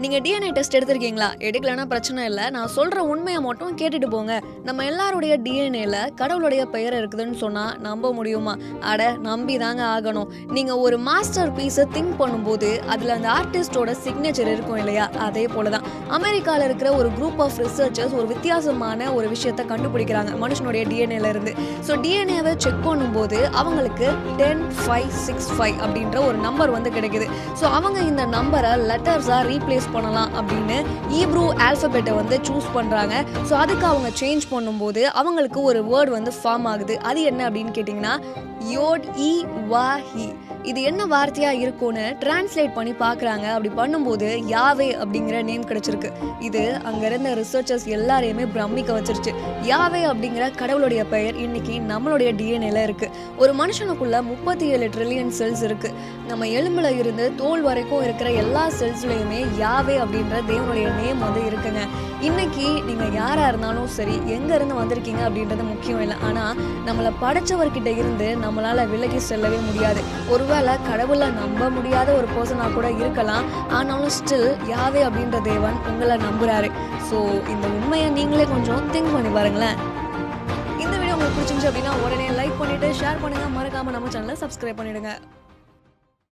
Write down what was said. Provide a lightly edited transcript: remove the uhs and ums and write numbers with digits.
நீங்க DNA test எடுத்திருக்கீங்களா? எடுக்கலன்னா பிரச்சனை இல்ல. நான் சொல்ற உண்மைய மட்டும் கேட்டுட்டு போங்க. நம்ம எல்லாருடைய டிஎன்ஏல கடவுளுடைய பெயர் இருக்குதுன்னு சொன்னா நம்ப முடியுமா? அட நம்பி தாங்க ஆகணும். நீங்க ஒரு மாஸ்டர் பீஸ திங்க் பண்ணும்போது அதுல அந்த ஆர்டிஸ்டோட சிக்னேச்சர் இருக்கும் இல்லையா? அதே போல தான் அமெரிக்கால இருக்கிற ஒரு குரூப் ஆஃப் ரிசர்ச்சர்ஸ் ஒரு வித்தியாசமான ஒரு விஷயத்த கண்டுபிடிக்கிறாங்க மனுஷனுடைய டிஎன்ஏல இருந்து. ஸோ டிஎன்ஏவை செக் பண்ணும்போது அவங்களுக்கு 10565 அப்படின்ற ஒரு நம்பர் வந்து கிடைக்குது. ஸோ அவங்க இந்த நம்பரை லெட்டர்ஸா ரீப்ளேஸ் பண்ணலாம் அப்படின்னு ஈப்ரூ ஆல்பபெட்டை வந்து சூஸ் பண்றாங்க. ஸோ அதுக்கு அவங்க சேஞ்ச் பண்ணும்போது அவங்களுக்கு ஒரு வேர்ட் வந்து ஃபார்ம் ஆகுது. அது என்ன அப்படின்னு கேட்டிங்கன்னா யோட் இ வா ஹி. இது என்ன வார்த்தையா இருக்கும்னு டிரான்ஸ்லேட் பண்ணி பார்க்குறாங்க. அப்படி பண்ணும்போது யாவே அப்படிங்கிற நேம் கிடைச்சிருக்கு. இது அங்கே இருந்த ரிசர்ச்சர்ஸ் எல்லாரையுமே பிரமிக்க வச்சிருச்சு. யாவே அப்படிங்கிற கடவுளுடைய பெயர் இன்னைக்கு நம்மளுடைய டிஎன்ஏல இருக்கு. ஒரு மனுஷனுக்குள்ள 37 ட்ரில்லியன் செல்ஸ் இருக்கு. நம்ம எலும்புல இருந்து தோல் வரைக்கும் இருக்கிற எல்லா செல்ஸ்லையுமே யாவே அப்படின்ற தேவனுடைய நேம் வந்து இருக்குங்க. இன்னைக்கு நீங்க யாரா இருந்தாலும் சரி, எங்க இருந்து வந்திருக்கீங்க அப்படின்றது முக்கியம் இல்லை. ஆனா நம்மளை படைச்சவர்கிட்ட இருந்து நம்மளால விலகி செல்லவே முடியாது. ஒருவேளை கடவுளை நம்ப முடியாத ஒரு பர்சனா கூட இருக்கலாம். ஆனாலும் ஸ்டில் யாவே அப்படின்ற தேவன் உங்களை நம்புறாரு. ஸோ இந்த உண்மையை நீங்களே கொஞ்சம் திங்க் பண்ணி பாருங்களேன். இந்த வீடியோ உங்களுக்கு பிடிச்சிருந்துச்சு அப்படின்னா உடனே லைக் பண்ணிட்டு ஷேர் பண்ணுங்க. மறக்காம நம்ம சேனலை சப்ஸ்கிரைப் பண்ணிடுங்க.